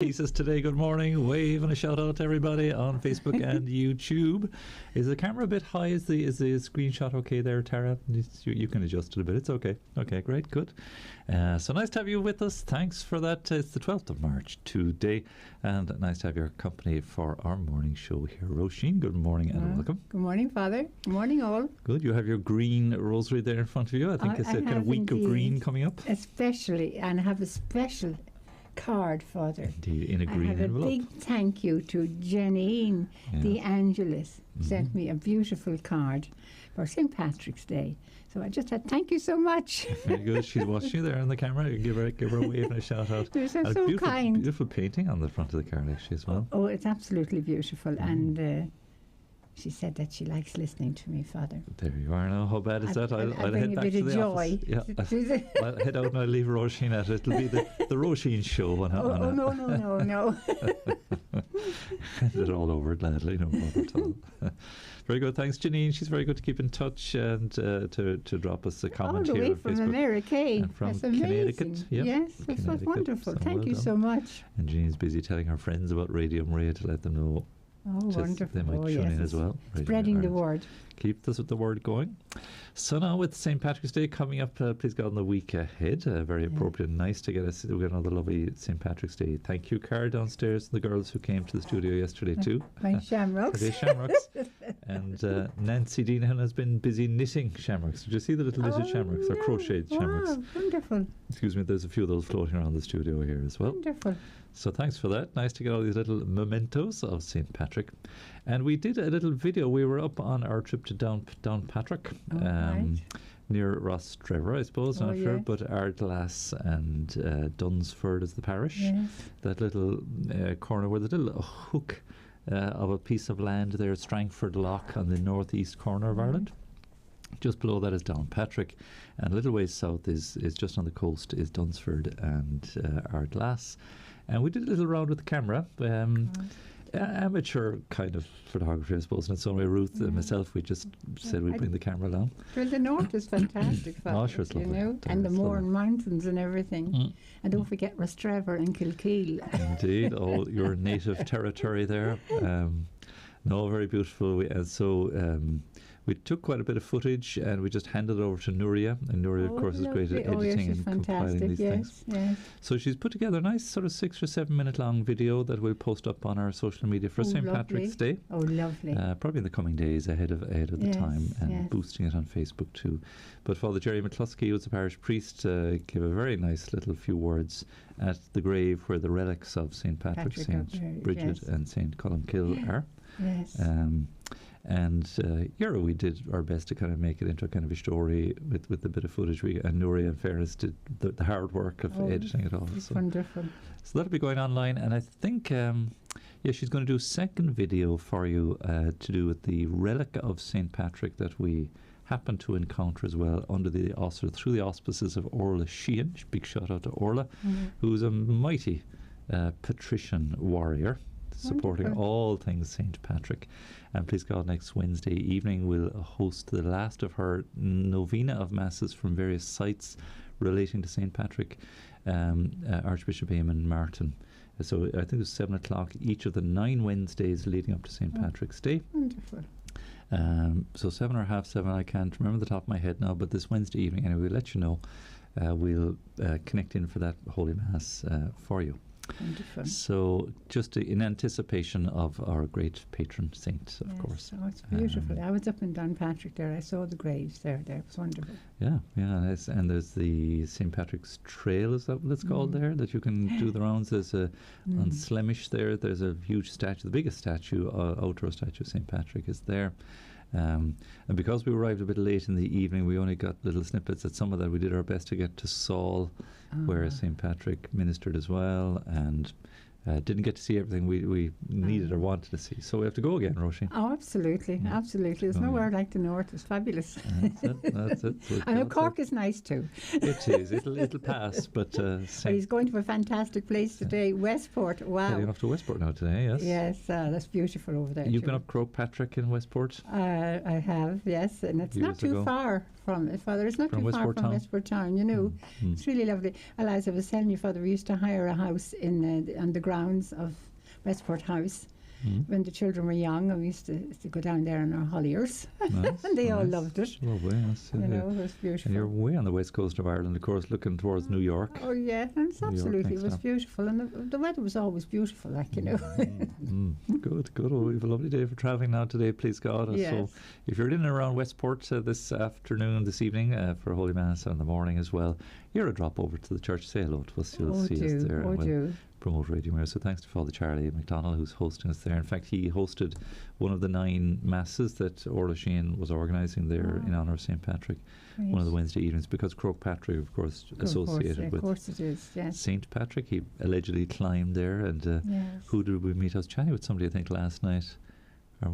Chatechesis today. Good morning. Wave and a shout out to everybody on Facebook and YouTube. Is the camera a bit high? Is the screenshot okay there, Tara? You can adjust it a bit. It's okay. Okay, great, good. So nice to have you with us. Thanks for that. It's the 12th of March today, and nice to have your company for our morning show here. Roisin, good morning and welcome. Good morning, Father. Good morning, all. Good. You have your green rosary there in front of you. I think it's a kind of week of green coming up. Especially, and I have a special card, Father. Indeed, in a green envelope. I have a big thank you to Janine De Angelis. Sent me a beautiful card for St. Patrick's Day. So I just had thank you so much. Very good. She's watching you there on the camera. You give her a wave and a shout out. You're so kind. Beautiful painting on the front of the card actually as well. Oh, it's absolutely beautiful. And she said that she likes listening to me, Father. There you are now. How bad is that? I'll head bring back a bit to of the joy. office. Yeah, I'll head out and I'll leave Roisin at it. It'll be the Roisin show. No. Hand it all over gladly, no problem at all. Very good. Thanks, Janine. She's very good to keep in touch and to drop us a comment all the here way on from Facebook. America. And from That's amazing. Connecticut. Yep. Yes, that's wonderful. So Thank you done. so much. And Janine's busy telling her friends about Radio Maria to let them know. Oh, wonderful. They might tune in as well. Spreading the word. Keep the word going. So now with St. Patrick's Day coming up, please God, in the week ahead, very appropriate and nice to get another lovely St. Patrick's Day thank you card downstairs. The girls who came to the studio yesterday too. My shamrocks. Shamrocks. And Nancy Deanahan has been busy knitting shamrocks. Did you see the little knitted shamrocks or crocheted shamrocks? Wow, wonderful. Excuse me, there's a few of those floating around the studio here as well. Wonderful. So thanks for that. Nice to get all these little mementos of St. Patrick. And we did a little video. We were up on our trip to Downpatrick, near Rostrevor, I suppose, not sure, but Ardglass and Dunsford is the parish. Yes. That little corner where the little hook of a piece of land there, Strangford Lough on the northeast corner of Ireland. Just below that is Downpatrick, and a little ways south is just on the coast is Dunsford and Ardglass. And we did a little round with the camera. Amateur kind of photography, I suppose, in its own way. Ruth and myself, we just said we'd bring the camera along. Well, the north is fantastic, Father, sure, it's lovely. And the Moore and Mountains and everything. And don't forget Rostrevor and Kilkeel. Indeed, all your native territory there. No, very beautiful. We took quite a bit of footage and we just handed it over to Nuria. And Nuria, of course, is great at editing and compiling these things. Yes. So she's put together a nice sort of 6 or 7 minute long video that we'll post up on our social media for St. Patrick's Day. Oh, lovely. Probably in the coming days ahead of the time, and boosting it on Facebook too. But Father Jerry McCluskey, who's the parish priest, gave a very nice little few words at the grave where the relics of St. Patrick, St. Bridget and St. Columkill are. Yes. We did our best to kind of make it into a kind of a story with the bit of footage and Nuria, in fairness, did the hard work of editing it all. It's wonderful. So that'll be going online, and I think she's going to do a second video for you to do with the relic of St. Patrick that we happened to encounter as well through the auspices of Orla Sheehan. Big shout out to Orla, who's a mighty patrician warrior, supporting all things St. Patrick. And please God, next Wednesday evening we'll host the last of her novena of masses from various sites relating to St. Patrick, Archbishop Eamonn Martin. So I think it was 7 o'clock each of the 9 Wednesdays leading up to St. Patrick's Day. Wonderful. So 7 or half 7, I can't remember the top of my head now, but this Wednesday evening anyway, we'll let you know. We'll connect in for that Holy Mass for you. Wonderful. So just in anticipation of our great patron saint, of course. Oh, it's beautiful. I was up in Downpatrick there. I saw the graves there. It was wonderful. Yeah. And there's the St. Patrick's Trail, is that what it's called there, that you can do the rounds. There's on Slemish there's a huge statue, the biggest statue, outdoor statue of St. Patrick is there. And because we arrived a bit late in the evening, we only got little snippets at some of that. We did our best to get to Saul, where St. Patrick ministered as well, and didn't get to see everything we needed or wanted to see. So we have to go again, Roisin. Oh, absolutely. There's nowhere like the north. It's fabulous. That's it. So I know Cork is nice too. It is. It'll pass, but he's going to a fantastic place today, Westport. Wow. Heading off to Westport now today, yes. Yes, that's beautiful over there. You've been up Croagh Patrick in Westport? I have, yes, and it's not too far from it, Father. It's not From too far Westport from Town? Westport Town, you know. Mm. It's really lovely. Well, as I was telling you, Father, we used to hire a house on the grounds of Westport House when the children were young, and we used to go down there on our holidays. Nice, and they all nice. loved it. Lovely, yes. You know, it was beautiful. And you're way on the west coast of Ireland, of course, looking towards New York. Oh yeah, and it's New York absolutely, next it was up. beautiful, and the weather was always beautiful, like, you know. Good, good. Well, we have a lovely day for travelling now today, please God. Yes. So if you're in and around Westport this afternoon, this evening, for Holy Mass in the morning as well, you're a drop over to the church, say hello to us. You'll see us there. Oh, and we'll do. promote Radio Mayor. So thanks to Father Charlie McDonald, who's hosting us there. In fact, he hosted one of the 9 masses that Roisin was organising there in honour of St. Patrick, one of the Wednesday evenings, because Croagh Patrick, of course, associated with of course it is, yes. St. Patrick. He allegedly climbed there, and Yes. who did we meet? I was chatting with somebody, I think, last night. Or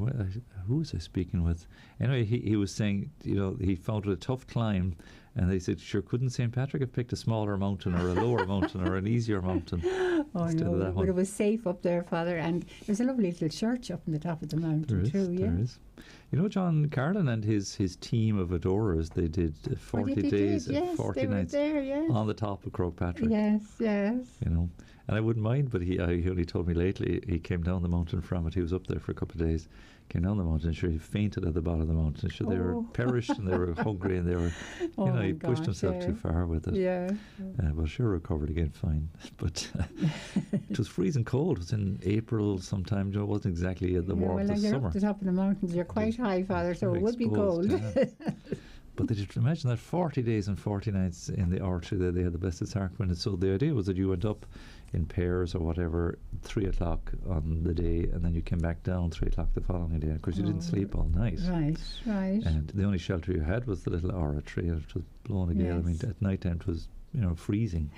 who was I speaking with? Anyway, he was saying, you know, he found it a tough climb, and they said, sure, couldn't St. Patrick have picked a smaller mountain or a lower mountain or an easier mountain Oh instead of no, that but one? it was safe up there, Father, and there's a lovely little church up on the top of the mountain too. Yeah. There is. You know, John Carlin and his team of adorers, they did 40 days and yes, 40 they were nights there, yes. on the top of Croagh Patrick. Yes, yes. You know, and I wouldn't mind, but he only told me lately he came down the mountain from it. He was up there for a couple of days, came down the mountain, sure, he fainted at the bottom of the mountain. Sure, they were perished and they were hungry and they were, you know, he pushed himself too far with it. Yeah. But sure, recovered again fine. But it was freezing cold. It was in April sometime. You know, it wasn't exactly the warmth of you're summer. up the top of the mountains. You're quite high, Father, so it would be cold. Yeah. But they did, imagine that 40 days and 40 nights in the archery that they had the Blessed Sacrament. So the idea was that you went up in pairs or whatever, 3 o'clock on the day, and then you came back down 3 o'clock the following day. Of course, you didn't sleep all night. Right, right. And the only shelter you had was the little oratory, and it was blowing a gale. I mean, at night time it was, you know, freezing.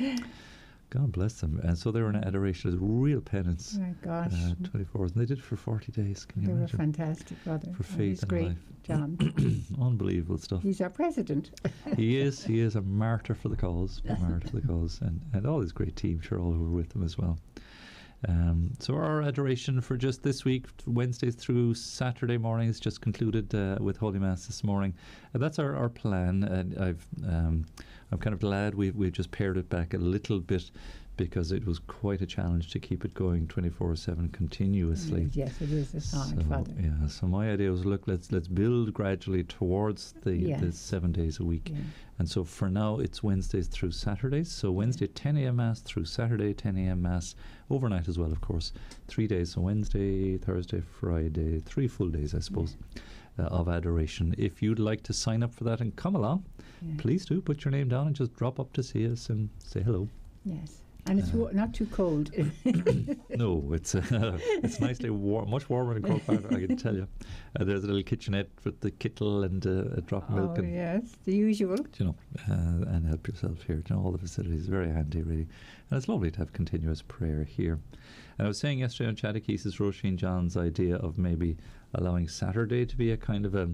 God bless them. And so they were in Adoration as real penance. My gosh. 24 hours. And they did it for 40 days. Can you They were imagine? fantastic, Father. For faith He's and great, life. John. Unbelievable stuff. He's our president. He is a martyr for the cause, and all his great team, sure, all who were with him as well. So our adoration for just this week, Wednesdays through Saturday mornings, just concluded with Holy Mass this morning. That's our plan, and I'm kind of glad we've just pared it back a little bit, because it was quite a challenge to keep it going 24/7 continuously. Yes, it is. It's hard, Father. Yeah, so my idea was, look, let's build gradually towards the 7 days a week. Yeah. And so for now, it's Wednesdays through Saturdays. So Wednesday 10 a.m. Mass through Saturday 10 a.m. Mass, overnight as well, of course. 3 days, so Wednesday, Thursday, Friday, 3 full days, I suppose, of adoration. If you'd like to sign up for that and come along, please do put your name down and just drop up to see us and say hello. Yes. And it's not too cold. No, it's nicely warm, much warmer in Croagh Patrick, I can tell you. There's a little kitchenette with the kettle and a drop of milk. Oh, and, yes, the usual. you know, and help yourself here. You know, all the facilities, very handy, really. And it's lovely to have continuous prayer here. And I was saying yesterday on Chatechesis, Roisin John's idea of maybe allowing Saturday to be a kind of a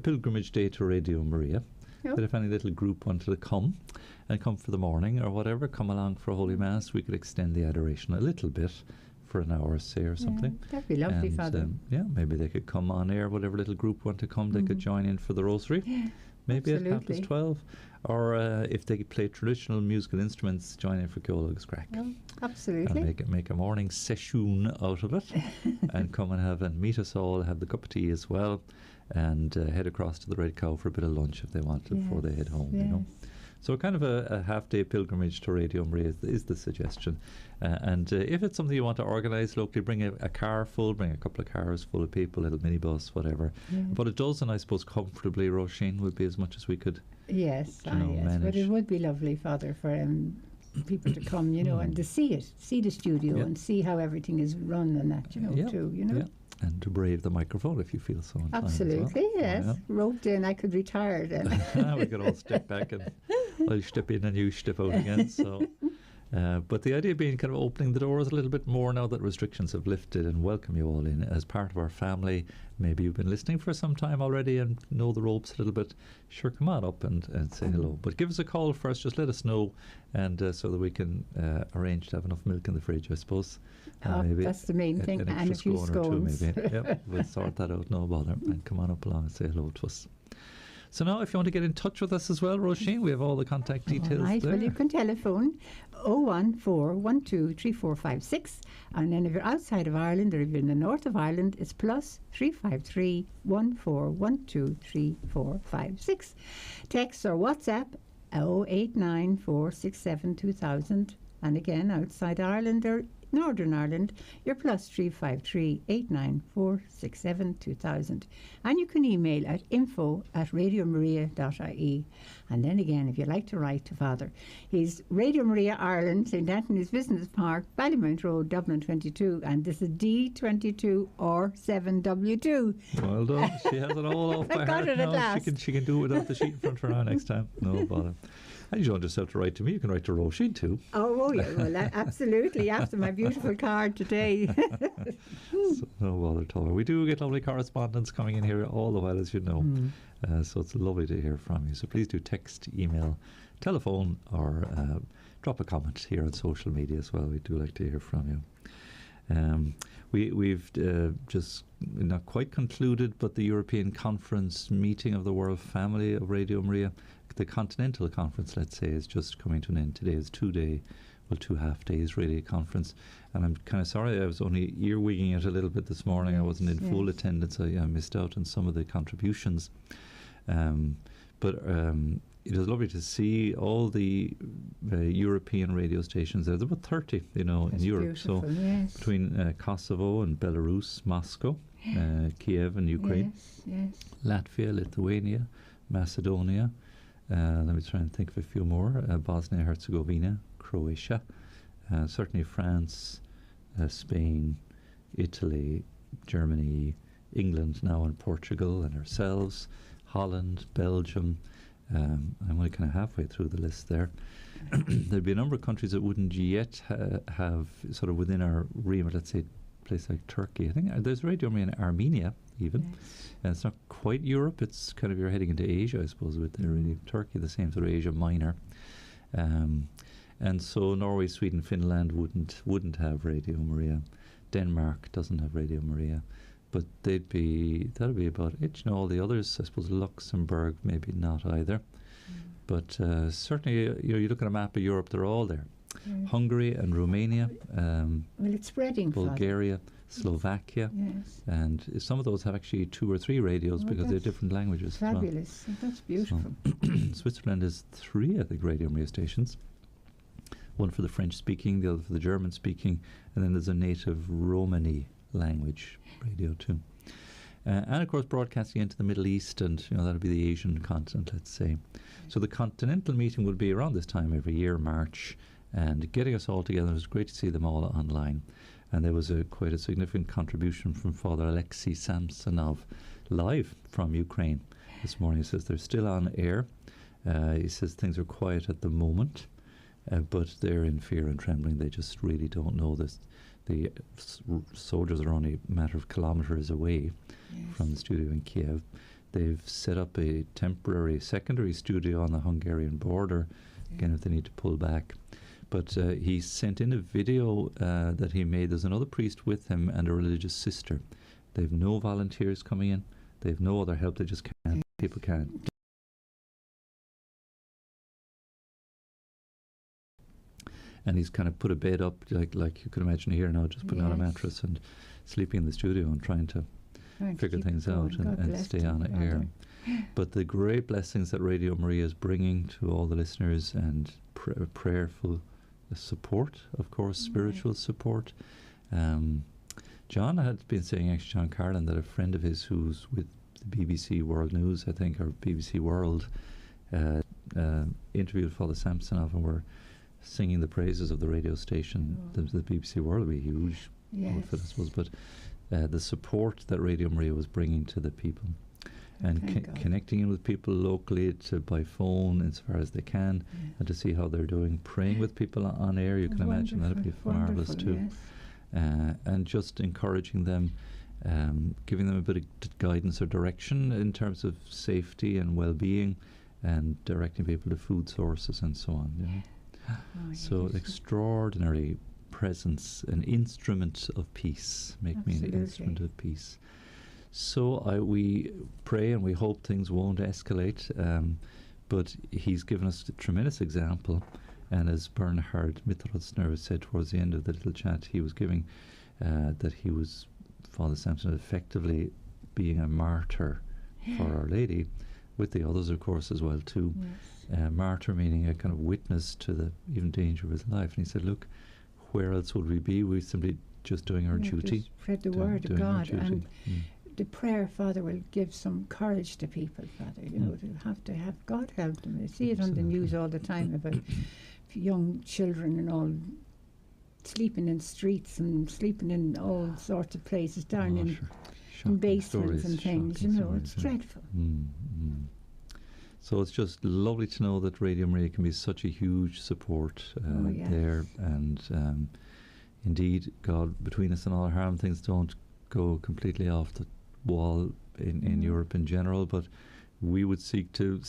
pilgrimage day to Radio Maria. That if any little group wanted to come for the morning or whatever, come along for Holy Mass, we could extend the adoration a little bit for an hour, say, or something. That'd be lovely, Father. Maybe they could come on air, whatever little group want to come, they could join in for the Rosary. Maybe at 12:30. Or if they play traditional musical instruments, join in for Ceolog's Crack. Absolutely. And make a morning session out of it and come and meet us all, have the cup of tea as well, and head across to the Red Cow for a bit of lunch if they want to before they head home, you know. So kind of a half-day pilgrimage to Radio Maria is the suggestion. And if it's something you want to organise locally, bring a car full, bring a couple of cars full of people, a little minibus, whatever. But a dozen, I suppose, comfortably, Roisin, would be as much as we could manage. But it would be lovely, Father, for people to come, you know, and to see the studio and see how everything is run and that, you know, too, you know. And to brave the microphone if you feel so inclined. Absolutely, yes. Roped in, I could retire then. We could all step back and I'll step in and you step out again. So, but the idea being kind of opening the doors a little bit more now that restrictions have lifted, and welcome you all in as part of our family. Maybe you've been listening for some time already and know the ropes a little bit. Sure, come on up and say hello. But give us a call first, just let us know, and so that we can arrange to have enough milk in the fridge, I suppose. Maybe that's the main thing, and a few scone or two, scones. maybe. We'll sort that out, no bother. And come on up along and say hello to us. So now if you want to get in touch with us as well, Roisin, we have all the contact details All right, there. well, you can telephone 014123456, and then if you're outside of Ireland or if you're in the north of Ireland, it's plus 353 14123456. Text or WhatsApp 0894672000, and again outside Ireland or Northern Ireland, you're plus 353 89467 2000. And you can email at info@radiomaria.ie. And then again, if you'd like to write to Father, he's Radio Maria Ireland, St Anthony's Business Park, Ballymount Road, Dublin 22, and this is D22 or 7W2. Well done. She has it all off by got heart it at now. last. She can do it without the sheet in front of her now next time. No bother. And you don't just have to write to me, you can write to Roisin too. Oh yeah, well, absolutely, after my beautiful card today. So, no bother at all. We do get lovely correspondence coming in here all the while, as you know. So it's lovely to hear from you. So please do text, email, telephone, or drop a comment here on social media as well. We do like to hear from you. We've just not quite concluded, but the European Conference meeting of the World Family of Radio Maria, the Continental Conference, let's say, is just coming to an end. Today is 2 half days really conference, and I'm kind of sorry I was only earwigging it a little bit this morning. I wasn't in full attendance. I missed out on some of the contributions, but it was lovely to see all the European radio stations there. There's about 30, in Europe. So between Kosovo and Belarus, Moscow, Kiev and Ukraine, Latvia, Lithuania, Macedonia. Let me try and think of a few more. Bosnia-Herzegovina, Croatia, certainly France, Spain, Italy, Germany, England now, and Portugal, and ourselves, Holland, Belgium. I'm only kind of halfway through the list there. There'd be a number of countries that wouldn't yet have sort of within our remit, let's say a place like Turkey. I think there's Radio Maria in Armenia even. And it's not quite Europe, it's kind of, you're heading into Asia, I suppose, with really Turkey, the same sort of Asia Minor. And so Norway, Sweden, Finland wouldn't have Radio Maria. Denmark doesn't have Radio Maria. But that'd be about it. All the others, I suppose Luxembourg, maybe not either. But certainly, you look at a map of Europe, they're all there. Hungary and Romania. Well, it's spreading. Bulgaria, Slovakia. And some of those have actually 2 or 3 radios because they're different languages. Fabulous. Well. That's beautiful. So Switzerland has 3, I think, Radio Maria stations. One for the French-speaking, the other for the German-speaking, and then there's a native Romani language radio too. And of course broadcasting into the Middle East, and that'll be the Asian continent, let's say. So the continental meeting will be around this time every year, March, and getting us all together. It was great to see them all online. And there was quite a significant contribution from Father Alexei Samsonov live from Ukraine this morning. He says they're still on air. He says things are quiet at the moment, but they're in fear and trembling. They just really don't know this. The soldiers are only a matter of kilometres away from the studio in Kiev. They've set up a temporary secondary studio on the Hungarian border, again, if they need to pull back. But he sent in a video that he made. There's another priest with him and a religious sister. They've no volunteers coming in. They've no other help. They just can't. People can't. And he's kind of put a bed up, like you can imagine here now, just putting on a mattress and sleeping in the studio and trying to figure things out and stay on air. But the great blessings that Radio Maria is bringing to all the listeners, and prayerful support, of course, spiritual support. John had been saying, actually, John Carlin, that a friend of his who's with the BBC World News, I think, or BBC World, interviewed Father Samsonov, and were singing the praises of the radio station. The BBC World would be huge outfit, I suppose, but the support that Radio Maria was bringing to the people, and connecting in with people locally by phone as far as they can, and to see how they're doing, praying with people on air. You can imagine that'd be marvellous too. And just encouraging them, giving them a bit of guidance or direction in terms of safety and well-being, and directing people to food sources and so on. So extraordinary presence, an instrument of peace. Make me an instrument of peace. So we pray and we hope things won't escalate, but he's given us a tremendous example. And as Bernhard Mitrotsner said towards the end of the little chat he was giving, that he was, Father Sampson, effectively being a martyr for Our Lady, with the others, of course, as well too. Yes. Martyr meaning a kind of witness to the even danger of his life. And he said, look, where else would we be? We're simply just doing our duty. Just spread the word of God. And Mm. the prayer, Father, will give some courage to people, Father. You know, they have to have God help them. I see it on the news all the time about young children and all sleeping in streets and sleeping in all sorts of places down in basements and things. You know, it's dreadful. So it's just lovely to know that Radio Maria can be such a huge support there, and indeed, God, between us and all our harm, things don't go completely off the wall in Europe in general, but we would seek to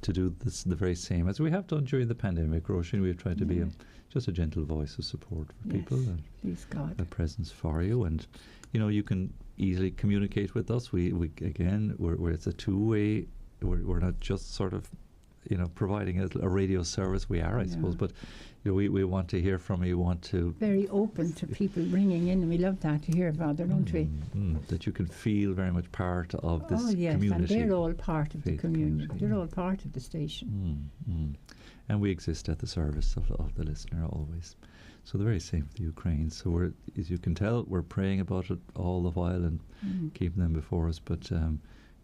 do this the very same as we have done during the pandemic. Roisin, we've tried to be just a gentle voice of support for people, and please God, a presence for you, and you know, you can easily communicate with us. We again, we're it's a two-way. We're not just sort of, you know, providing a radio service. We are, I suppose, but you know, we want to hear from you. We want to very open to people ringing in, and we love that to hear, Father, don't we? That you can feel very much part of this community. And they're all part of the community. They're all part of the station. And we exist at the service of the listener always. So the very same for the Ukraine. So we're, as you can tell, we're praying about it all the while and keeping them before us. But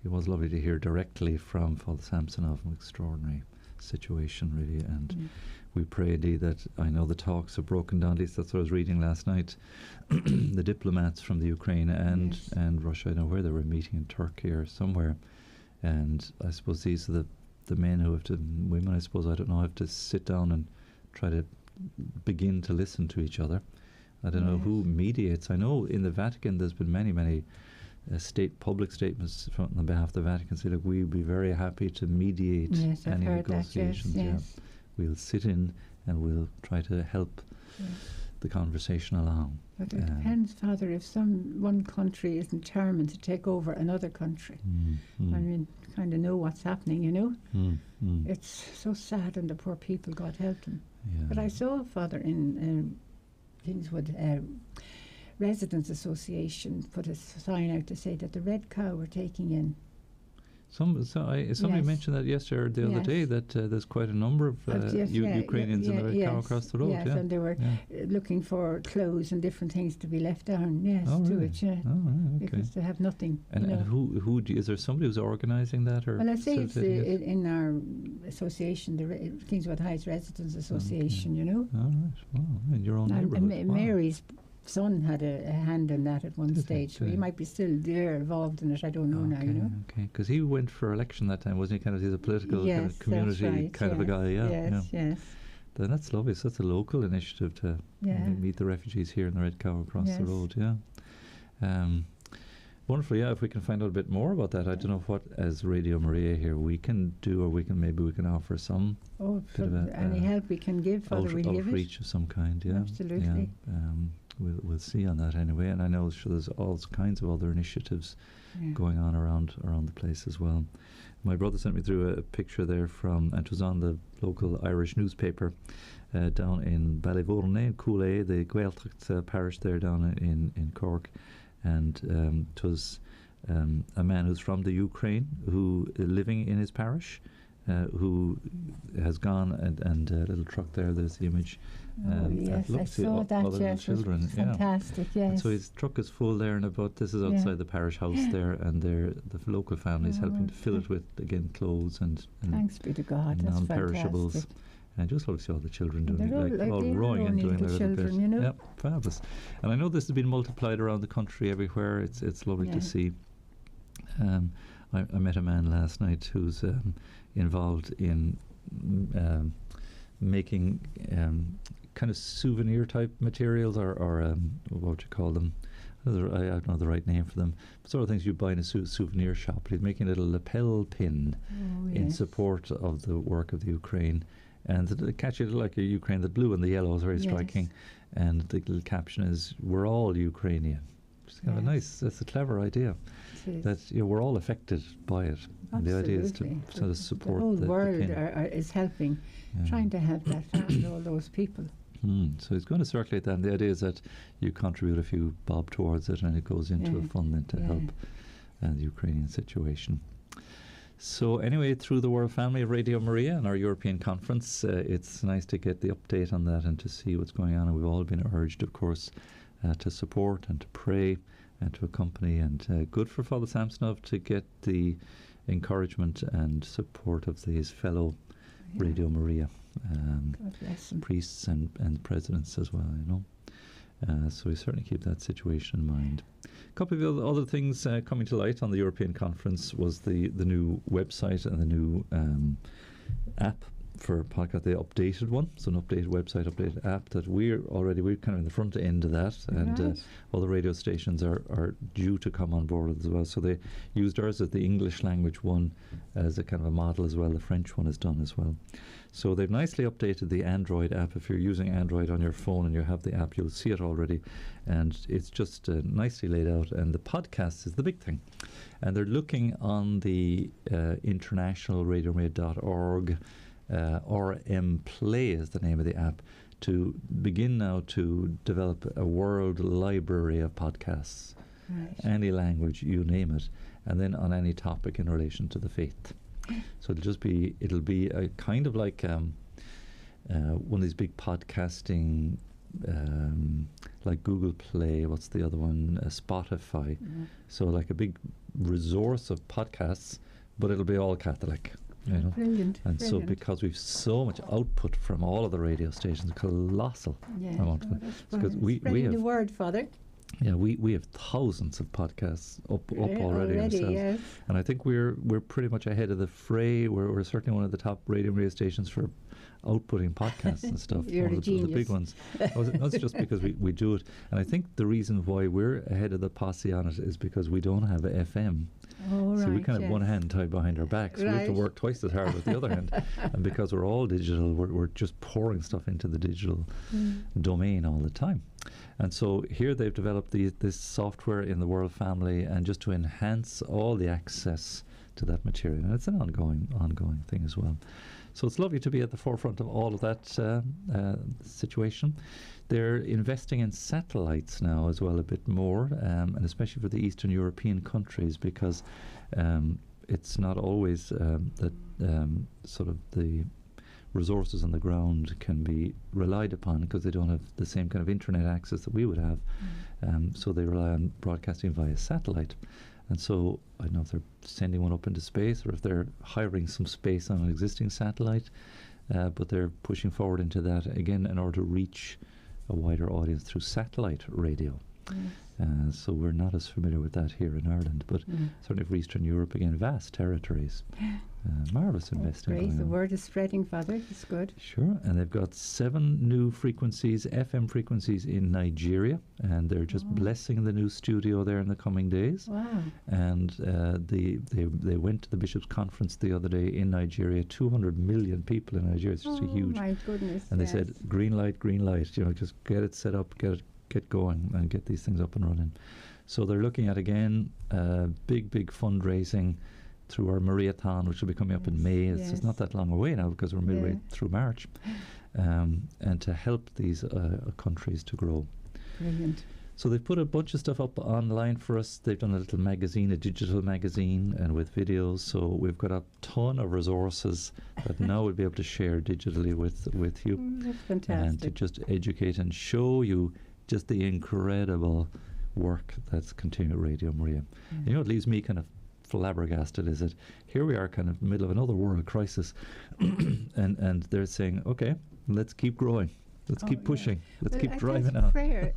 it was lovely to hear directly from Father Sampson of an extraordinary situation, really. And we pray indeed that, I know the talks have broken down, at least that's what I was reading last night, the diplomats from the Ukraine and Russia, I know where they were meeting in Turkey or somewhere. And I suppose these are the men who have to, women I suppose, I don't know, have to sit down and try to begin to listen to each other. I don't know who mediates. I know in the Vatican there's been many public statements on behalf of the Vatican say, look, we'd be very happy to mediate any negotiations. Yes. We'll sit in and we'll try to help the conversation along. But it depends, Father, if one country isn't determined to take over another country. I mean, kind of know what's happening, you know. It's so sad, and the poor people, God help them. But I saw, Father, in things with Residents Association put a sign out to say that the Red Cow were taking in. Somebody mentioned that yesterday or the other day, that there's quite a number of Ukrainians in the Red Cow across the road. Yes, and they were looking for clothes and different things to be left down. Yes, because they have nothing. And who is there somebody who's organising that? Or well, I say it's in our association, the Kingswood Heights Residents Association. You know. All right. Well, in your own neighbourhood. Mary's son had a hand in that at one stage, so he might be still there involved in it. I don't know now, you know. Okay, because he went for election that time, wasn't he? Kind of, he's a political kind of community kind of a guy. Yes. Then that's lovely. So that's a local initiative to meet the refugees here in the Red Cow across the road. Wonderful. If we can find out a bit more about that, I don't know what as Radio Maria here we can do, or we can offer some any help we can give, Father, we'll give it. Outreach of some kind. Absolutely. We'll see on that anyway, and I know there's all kinds of other initiatives going on around the place as well. My brother sent me through a picture there and it was on the local Irish newspaper down in Ballyvourney in Cooley, the Gaeltacht parish there down in Cork, and it was a man who's from the Ukraine who living in his parish, who has gone and a little truck there's the image. I saw that. Yes, children. Fantastic. Yes. And so his truck is full there and about. This is outside the parish house there, and the local family is helping to fill it with clothes and thanks be to God. And non-perishables. And just love to see all the children doing it, all rowing and doing their little bit. You know? Yep, fabulous. And I know this has been multiplied around the country everywhere. It's lovely to see. I met a man last night who's involved in making kind of souvenir type materials, or what would you call them? I don't know the right name for them. Sort of things you buy in a souvenir shop. He's making a little lapel pin in support of the work of the Ukraine. And catchy, like a Ukraine, the blue and the yellow is very striking. And the little caption is, "We're all Ukrainian." Which is kind of nice. That's a clever idea. That we're all affected by it. And the idea is to sort of support the whole world kin. is helping, trying to help that family, all those people. So he's going to circulate that, and the idea is that you contribute a few bob towards it, and it goes into a fund then to help the Ukrainian situation. So anyway, through the World Family of Radio Maria and our European conference, it's nice to get the update on that and to see what's going on. And we've all been urged, of course, to support and to pray and to accompany. And good for Father Samsonov to get the encouragement and support of his fellow Radio Maria priests and presidents as well, so we certainly keep that situation in mind. A couple of other things coming to light on the European conference was the new website and the new app for podcast, the updated one. So an updated website, updated app that we're kind of in the front end of that, and all the radio stations are due to come on board as well. So they used ours as the English language one as a kind of a model as well. The French one is done as well. So they've nicely updated the Android app. If you're using Android on your phone and you have the app, you'll see it already, and it's just nicely laid out. And the podcast is the big thing, and they're looking on the internationalradiomaria.org. RM Play is the name of the app, to begin now to develop a world library of podcasts, any language, you name it, and then on any topic in relation to the faith. So it'll be a kind of like one of these big podcasting, like Google Play, what's the other one, Spotify. So like a big resource of podcasts, but it'll be all Catholic. Brilliant. So because we've so much output from all of the radio stations, colossal amount of it. Because we have the word, Father. Yeah, we have thousands of podcasts up already ourselves. Yes. And I think we're pretty much ahead of the fray. We're certainly one of the top radio stations for outputting podcasts and stuff. You're one a of genius. the big ones. That's just because we do it. And I think the reason why we're ahead of the posse on it is because we don't have a FM. So we kind of one hand tied behind our backs. We have to work twice as hard with the other hand. And because we're all digital, we're just pouring stuff into the digital domain all the time. And so here they've developed this software in the World Family, and just to enhance all the access to that material. And it's an ongoing thing as well. So it's lovely to be at the forefront of all of that situation. They're investing in satellites now as well a bit more, and especially for the Eastern European countries, because it's not always that sort of the resources on the ground can be relied upon, because they don't have the same kind of internet access that we would have. So they rely on broadcasting via satellite. And so I don't know if they're sending one up into space or if they're hiring some space on an existing satellite, but they're pushing forward into that again in order to reach a wider audience through satellite radio. So we're not as familiar with that here in Ireland, but certainly for Eastern Europe, again, vast territories. Marvellous investing. Great, the word is spreading, Father. It's good. Sure, and they've got 7 new frequencies, FM frequencies in Nigeria, and they're just blessing the new studio there in the coming days. Wow. And they went to the Bishops' Conference the other day in Nigeria. 200 million people in Nigeria. It's just a huge. My goodness. And they said, green light, just get it set up, get going and get these things up and running. So they're looking at, again, big fundraising through our Mariathon, which will be coming up in May. It's not that long away now, because we're midway through March, and to help these countries to grow. Brilliant. So they've put a bunch of stuff up online for us. They've done a little magazine, a digital magazine, and with videos. So we've got a ton of resources that now we'll be able to share digitally with you. That's fantastic. And to just educate and show you just the incredible work that's Continuing Radio Maria. You know, it leaves me kind of flabbergasted, is it? Here we are kind of in the middle of another world crisis, and they're saying, okay, let's keep growing. Let's keep pushing. Let's keep driving on. Prayer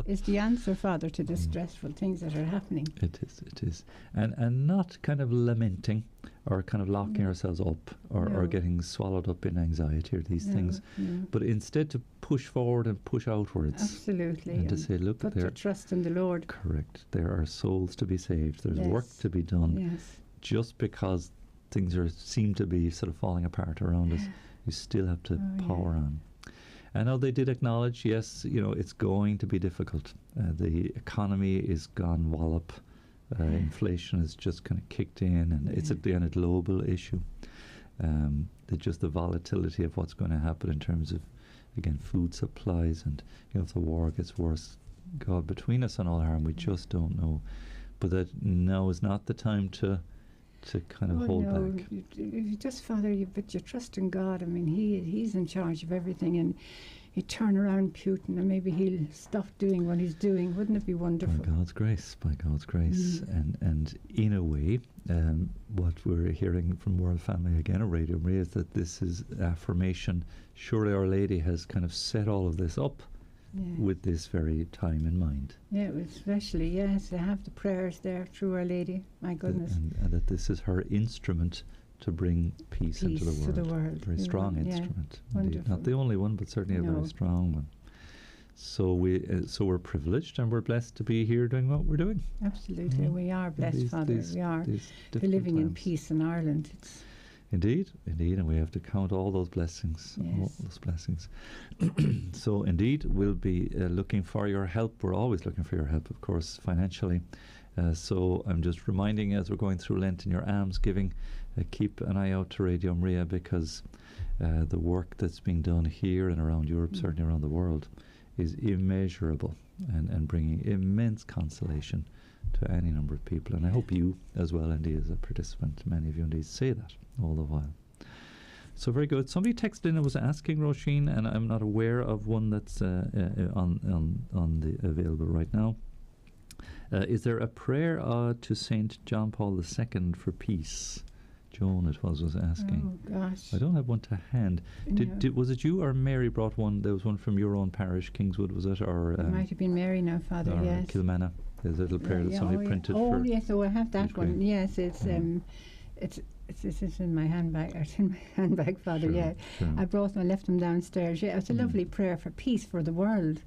is the answer, Father, to the stressful things that are happening. It is. And not kind of lamenting or kind of locking ourselves up or getting swallowed up in anxiety or these things, but instead to push forward and push outwards. Absolutely. And to say, look, put your trust in the Lord. Correct. There are souls to be saved. There's work to be done. Yes. Just because things seem to be sort of falling apart around us, you still have to power on. And now they did acknowledge, yes, it's going to be difficult. The economy is gone wallop. Inflation has just kind of kicked in, and it's again a global issue. Just the volatility of what's going to happen in terms of, again, food supplies, and if the war gets worse, God between us and all harm, we just don't know. But that now is not the time to kind of hold back. You just, Father, you trust in God. I mean, He's in charge of everything, and He'd turn around Putin, and maybe he'll stop doing what he's doing. Wouldn't it be wonderful? By God's grace. And in a way, what we're hearing from World Family again at Radio Maria is that this is affirmation. Surely Our Lady has kind of set all of this up with this very time in mind. Yeah, especially, yes, to have the prayers there through Our Lady. My goodness. And that this is her instrument to bring peace into the world. Very strong instrument. Indeed. Not the only one, but certainly a very strong one. So we're privileged and we're blessed to be here doing what we're doing. Absolutely, we are blessed, Father. We are. We're living in peace in Ireland. Indeed, and we have to count all those blessings. Yes. All those blessings. So indeed, we'll be looking for your help. We're always looking for your help, of course, financially. So I'm just reminding, as we're going through Lent and your alms giving, keep an eye out to Radio Maria, because the work that's being done here and around Europe, certainly around the world, is immeasurable and bringing immense consolation to any number of people. And I hope you as well, indeed, as a participant, many of you indeed say that all the while. So very good. Somebody texted in and was asking, Roisin, and I'm not aware of one that's on the available right now. Is there a prayer to St. John Paul II for peace? Joan, it was asking. Oh, gosh. I don't have one to hand. Was it you or Mary brought one? There was one from your own parish, Kingswood, was it? Or it might have been Mary now, Father, or yes. Kilmanna. There's a little prayer that somebody printed for. Oh, yes, I have that one. Yes, it's in my handbag. It's in my handbag, Father. Sure. I brought them. I left them downstairs. Yeah, it's a lovely prayer for peace for the world,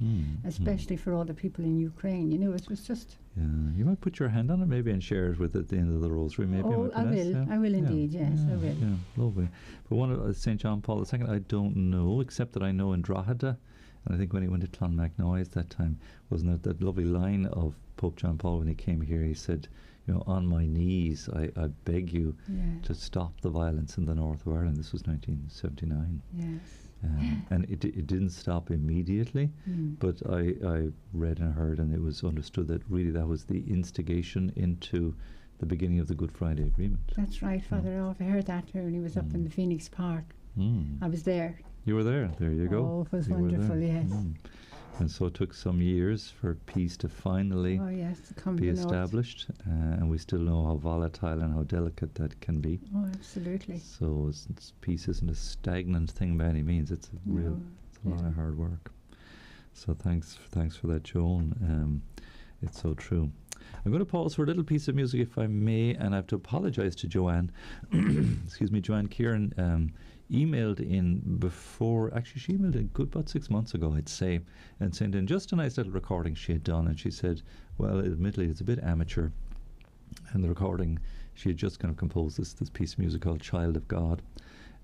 especially for all the people in Ukraine. It was just. Yeah, you might put your hand on it maybe and share it with at the end of the rosary. Maybe. I will. I will indeed. Yes, I will. Yeah, lovely. But one of St. John Paul II, I don't know, except that I know in Drogheda, and I think when he went to Clonmacnoise that time, wasn't it that lovely line of Pope John Paul when he came here? He said, on my knees, I beg you to stop the violence in the north of Ireland. This was 1979. Yes. And it didn't stop immediately, but I read and heard, and it was understood that really that was the instigation into the beginning of the Good Friday Agreement. That's right, Father. I heard that when he was up in the Phoenix Park. I was there. You were there. There you go. Oh, it was wonderful, yes. And so it took some years for peace to finally be established, and we still know how volatile and how delicate that can be. Oh, absolutely. So peace isn't a stagnant thing by any means. It's a lot of hard work. So thanks for that, Joan. It's so true. I'm going to pause for a little piece of music, if I may, and I have to apologise to Joanne. Excuse me, Joanne Kieran emailed in before, actually she emailed in about 6 months ago, I'd say, and sent in just a nice little recording she had done, and she said, well, admittedly it's a bit amateur, and the recording, she had just kind of composed this piece of music called Child of God.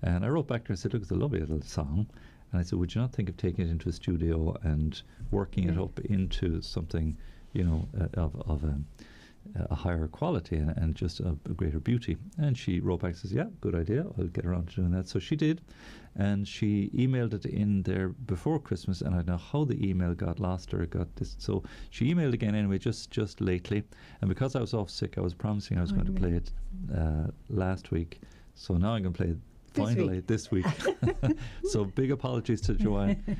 And I wrote back to her and said, look, it's a lovely little song, and I said, would you not think of taking it into a studio and working it up into something, of a higher quality and just a greater beauty? And she wrote back and says, yeah, good idea, I'll get around to doing that. So she did, and she emailed it in there before Christmas, and I don't know how the email got lost or got this. So she emailed again anyway, just lately, and because I was off sick, I was promising I was going to play it last week, so now I'm going to play it finally this week. So big apologies to Joanne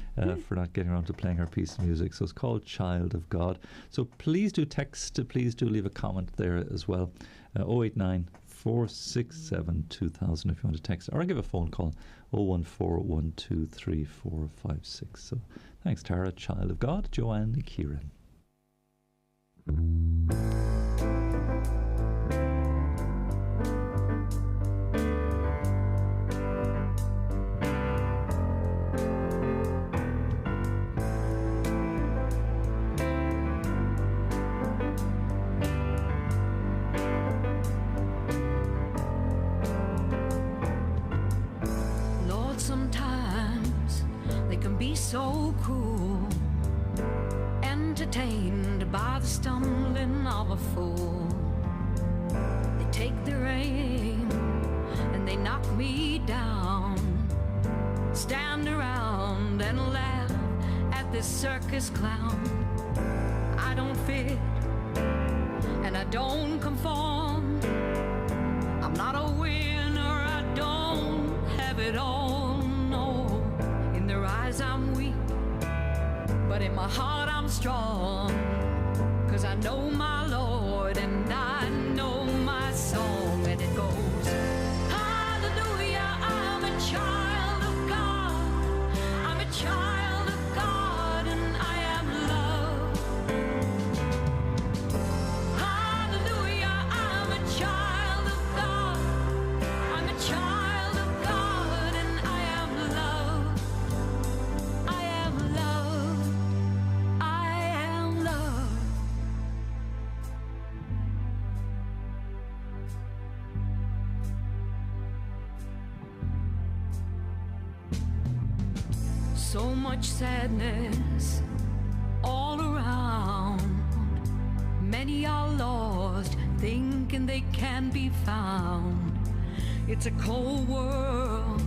for not getting around to playing her piece of music. So it's called Child of God. So please do text, please do leave a comment there as well. 089 467 2000 if you want to text, or give a phone call 014 123 456. So thanks, Tara. Child of God, Joanne Kieran. Lord, sometimes they can be so so cruel, entertained by the stumbling of a fool. They take their aim and they knock me down, stand around and laugh at this circus clown. I don't fit and I don't conform. I'm not a winner, I don't have it all, no. In their eyes I'm weak, but in my heart I'm strong. 'Cause I know my Lord and I know my song, and it goes, hallelujah, I'm a child of God. I'm a child of God and I am loved. Hallelujah, I'm a child of God. I'm a child of God and I am loved. I am loved. I am loved. So much sadness all around. Many are lost, thinking they can be found. It's a cold world,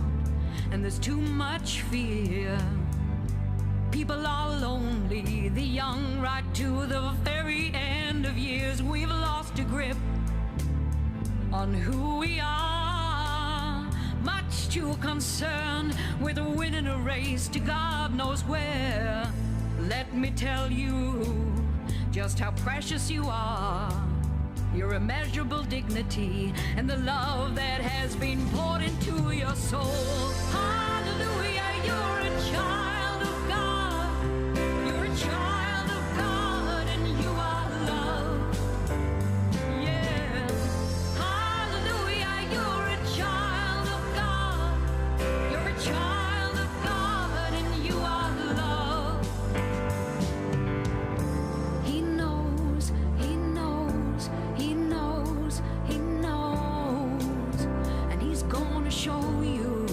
and there's too much fear. People are lonely, the young right to the very end of years. We've lost a grip on who we are, much too concerned with winning a race to God knows where. Let me tell you just how precious you are, your immeasurable dignity and the love that has been poured into your soul. Hallelujah, you're a child of God. You're a child of God and you are loved. Yeah. Hallelujah, you're a child of God. You're a child of God and you are loved. He knows, he knows, he knows, he knows. And he's gonna show you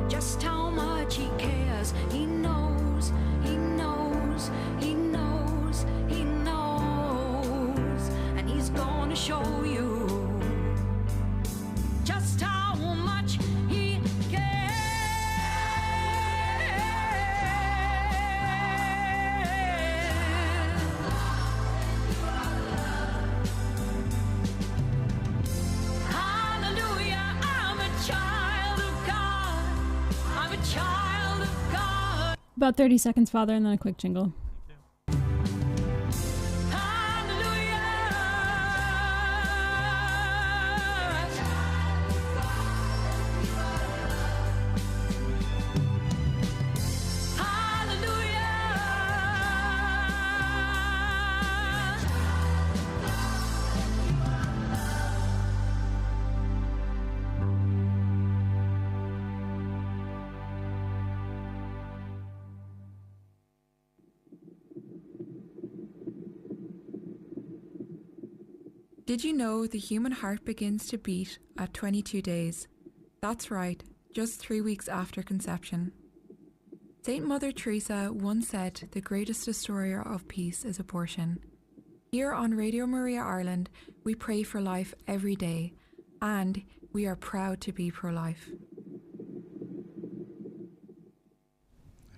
just how much he cares. He knows, he knows, he knows, he knows. And he's gonna show you just how much he cares. Hallelujah, I'm a child of God. I'm a child of God. About 30 seconds, Father, and then a quick jingle. Did you know the human heart begins to beat at 22 days? That's right, just 3 weeks after conception. Saint Mother Teresa once said the greatest destroyer of peace is abortion. Here on Radio Maria Ireland, we pray for life every day, and we are proud to be pro-life.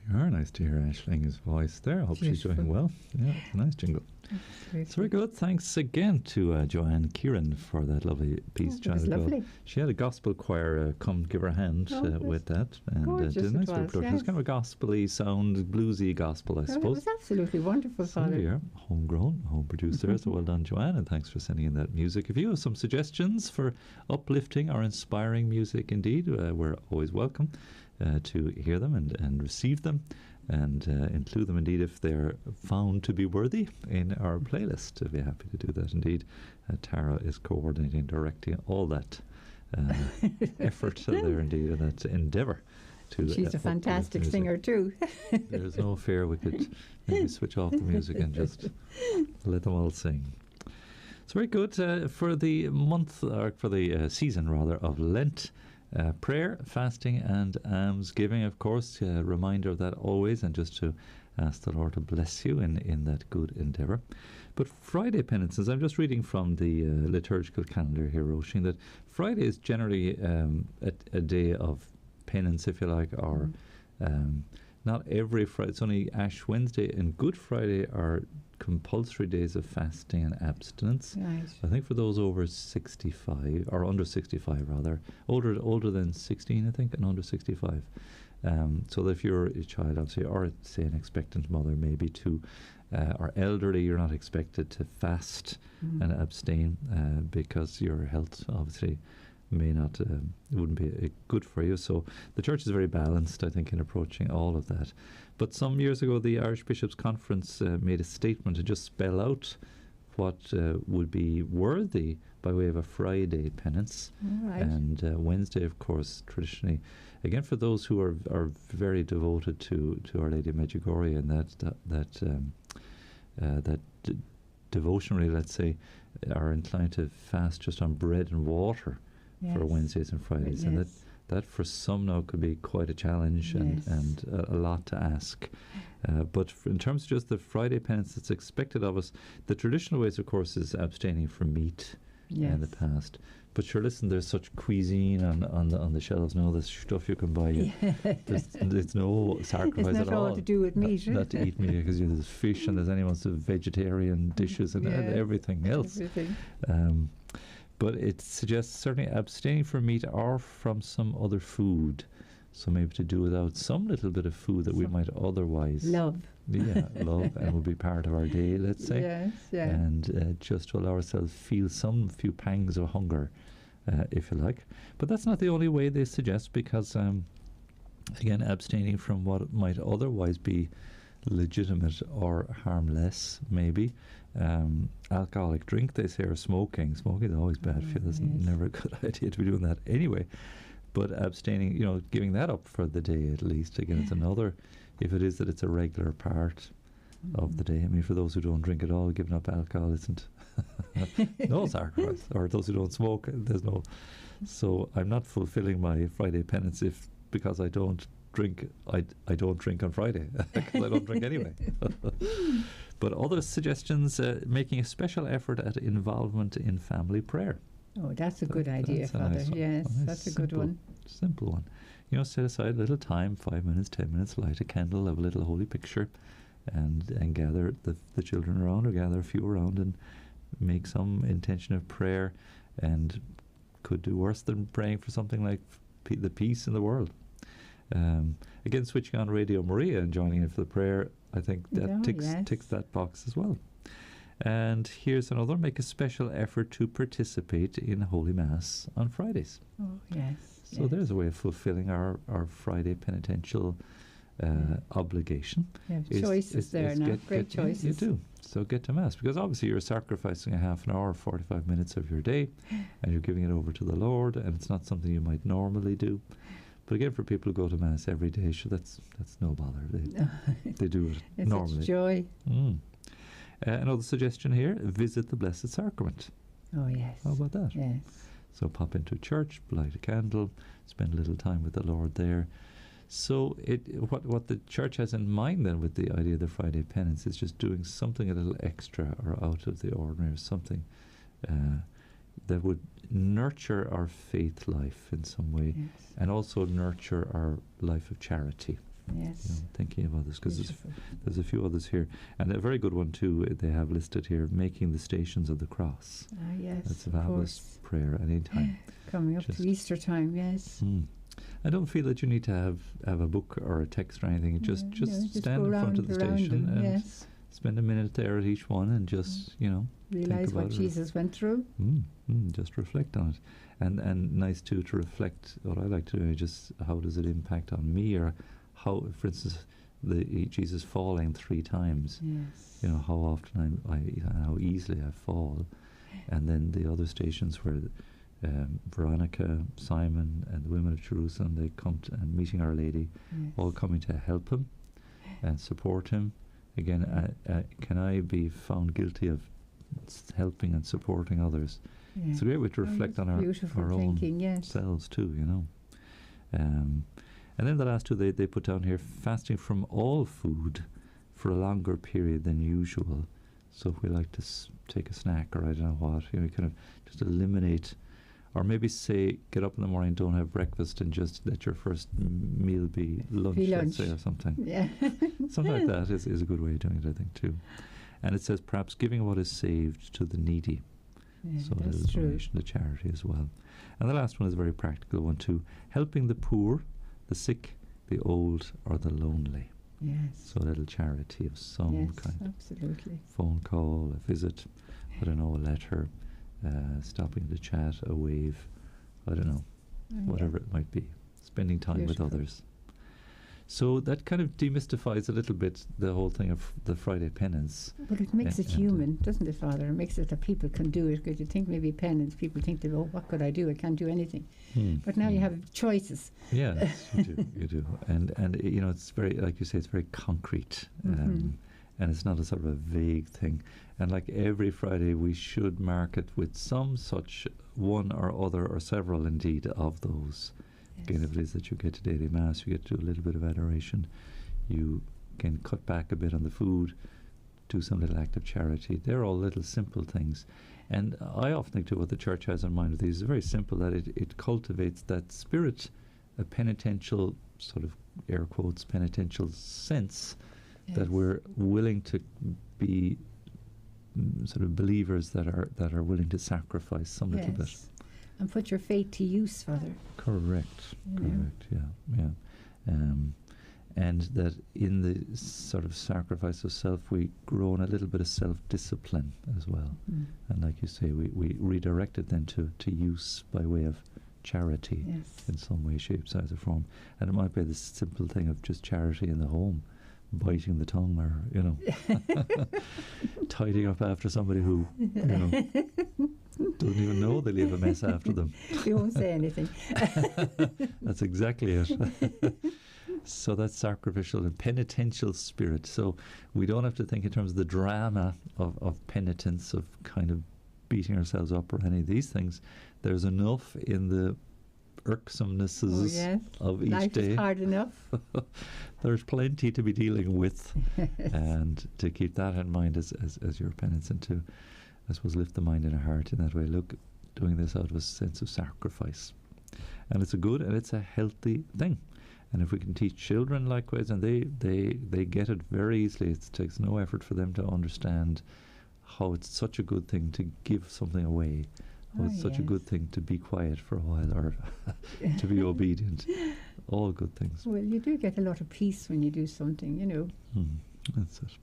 You are nice to hear Aisling's voice there. I hope she's doing well. Yeah, it's a nice jingle. It's very good. Thanks again to Joanne Kieran for that lovely piece. It was lovely. She had a gospel choir come give her a hand with that, and did a nice production. It was kind of a gospel-y sound, bluesy gospel, I suppose. It was absolutely wonderful, Father. Yeah, homegrown, home producer. So well done, Joanne, and thanks for sending in that music. If you have some suggestions for uplifting or inspiring music, indeed, we're always welcome to hear them and receive them, and include them indeed if they're found to be worthy in our playlist. I'd be happy to do that indeed. Tara is coordinating, directing all that effort there indeed, and that endeavour to she's a fantastic singer too. There's no fear we could maybe switch off the music and just let them all sing. It's very good for the month, or for the season rather, of Lent. prayer, fasting and almsgiving, of course. A reminder of that always, and just to ask the Lord to bless you in that good endeavour. But Friday penances, I'm just reading from the liturgical calendar here, Roisin, that Friday is generally a day of penance, if you like, or not every Friday. It's only Ash Wednesday and Good Friday are compulsory days of fasting and abstinence. Right. I think for those over 65, or under 65 rather, older than 16 I think, and under 65. So that if you're a child, obviously, or say an expectant mother maybe too, or elderly, you're not expected to fast and abstain because your health obviously may not, wouldn't be good for you. So the church is very balanced, I think, in approaching all of that. But some years ago, the Irish Bishops' Conference made a statement to just spell out what would be worthy by way of a Friday penance. Right. And Wednesday, of course, traditionally, again, for those who are very devoted to Our Lady of Medjugorje and that devotionally, let's say, are inclined to fast just on bread and water for Wednesdays and Fridays. Yes. And that for some now could be quite a challenge and a lot to ask. But in terms of just the Friday penance that's expected of us, the traditional ways, of course, is abstaining from meat in the past. But sure, listen, there's such cuisine on the shelves now. There's stuff you can buy. There's no sacrifice it's at not all. all to do with meat. Not to eat meat, because there's fish and there's anyone's vegetarian dishes and everything else. But it suggests certainly abstaining from meat or from some other food. So maybe to do without some little bit of food that we might otherwise love. Love and will be part of our day, let's say. And just to allow ourselves feel few pangs of hunger, if you like. But that's not the only way they suggest, because again, abstaining from what might otherwise be legitimate or harmless, maybe. Alcoholic drink, they say, or smoking. Smoking is always bad for you. That's never a good idea to be doing that anyway. But abstaining, giving that up for the day at least. Again, it's another, if it is that it's a regular part of the day. I mean, for those who don't drink at all, giving up alcohol isn't no sacrifice. Or those who don't smoke, there's no. So I'm not fulfilling my Friday penance because I don't drink. I don't drink on Friday because I don't drink anyway. But other suggestions, making a special effort at involvement in family prayer. Oh, that's a good idea, Father. Yes, that's a good one. Simple one. Set aside a little time, 5 minutes, 10 minutes, light a candle, have a little holy picture, and gather the children around, or gather a few around, and make some intention of prayer. And could do worse than praying for something like the peace in the world. Again, switching on Radio Maria and joining in for the prayer, I think that ticks that box as well. And here's another: make a special effort to participate in Holy Mass on Fridays. Oh, yes. So there's a way of fulfilling our Friday penitential obligation. Choices there now, great choices. You do. So get to Mass, because obviously you're sacrificing a half an hour, 45 minutes of your day, and you're giving it over to the Lord, and it's not something you might normally do. But again, for people who go to Mass every day, sure, that's no bother. They do it normally. It's joy. Another suggestion here: visit the Blessed Sacrament. Oh, yes. How about that? Yes. So pop into church, light a candle, spend a little time with the Lord there. So what the church has in mind then with the idea of the Friday penance is just doing something a little extra or out of the ordinary, or something that would nurture our faith life in some way, and also nurture our life of charity. Yes. Thinking of others, because there's a few others here, and a very good one too. They have listed here: making the Stations of the Cross. Yes. That's a fabulous prayer anytime. Coming up to Easter time, yes. I don't feel that you need to have a book or a text or anything. Just stand in front of the station and spend a minute there at each one, and just realize what Jesus went through. Just reflect on it, and nice too to reflect. What I like to do is just how does it impact on me, or how, for instance, Jesus falling 3 times. Yes. How often how easily I fall, and then the other stations where Veronica, Simon, and the women of Jerusalem, they come and meeting Our Lady, all coming to help him and support him. Again, can I be found guilty of helping and supporting others? It's a great way to reflect on our own selves too, And then the last two they put down here, fasting from all food for a longer period than usual. So if we like to take a snack or I don't know what, we kind of just eliminate, or maybe say get up in the morning, don't have breakfast, and just let your first meal be lunch, let's say, or something. Yeah. Something like that is a good way of doing it, I think, too. And it says perhaps giving what is saved to the needy. Yeah, So that's there's a true. donation to charity as well. And the last one is a very practical one too, helping the poor, the sick, the old, or the lonely. Yes. So a little charity of some Yes, kind. absolutely. Phone call, a visit, I don't know, a letter, stopping to chat, a wave, I don't know, whatever it might be. Spending time Beautiful. with others. So that kind of demystifies a little bit the whole thing of the Friday penance. But it makes it and, human, doesn't it, Father? It makes it that people can do it. Because you think maybe penance, people think that, oh, what could I do? I can't do anything. But now you have choices. Yes, you do. And it's very, like you say, it's very concrete. And it's not a sort of a vague thing. And like every Friday, we should mark it with some such one or other, or several indeed, of those. Again, if it is that you get to daily mass, you get to do a little bit of adoration, you can cut back a bit on the food, do some little act of charity. They're all little simple things. And I often think too what the church has in mind with these is very simple, that it cultivates that spirit, a penitential, sort of air quotes, penitential sense, that we're willing to be sort of believers that are willing to sacrifice some little bit. And put your faith to use, Father. Correct. Yeah. And that in the sort of sacrifice of self, we grow in a little bit of self-discipline as well. And like you say, we redirect it then to use by way of charity in some way, shape, size or form. And it might be the simple thing of just charity in the home, biting the tongue, or, tidying up after somebody who, doesn't even know they leave a mess after them. You won't say anything. That's exactly it. So that's sacrificial and penitential spirit. So we don't have to think in terms of the drama of penitence, of kind of beating ourselves up or any of these things. There's enough in the irksomenesses of each Life day. is hard enough. There's plenty to be dealing with. And to keep that in mind as your penance, and to, I suppose, lift the mind and a heart in that way. Look, doing this out of a sense of sacrifice. And it's a good and it's a healthy thing. And if we can teach children likewise, and they get it very easily, it takes no effort for them to understand how it's such a good thing to give something away. It's such a good thing to be quiet for a while, or to be obedient. All good things. Well, you do get a lot of peace when you do something, That's it.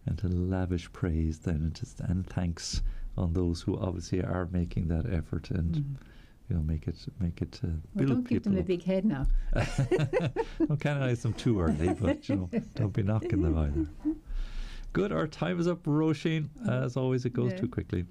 And to lavish praise then, and thanks on those who obviously are making that effort, and make it Well, build don't give people them a up. big head now. Don't canonize them too early, but don't be knocking them either. Good, our time is up, Roisin. As always, it goes too quickly.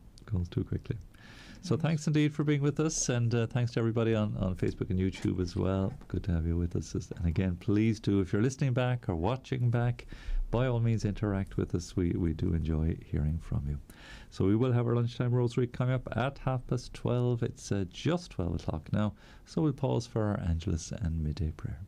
So thanks indeed for being with us, and thanks to everybody on Facebook and YouTube as well. Good to have you with us. And again, please do, if you're listening back or watching back, by all means interact with us. We do enjoy hearing from you. So we will have our lunchtime rosary coming up at 12:30. It's just 12 o'clock now, so we'll pause for our Angelus and midday prayer.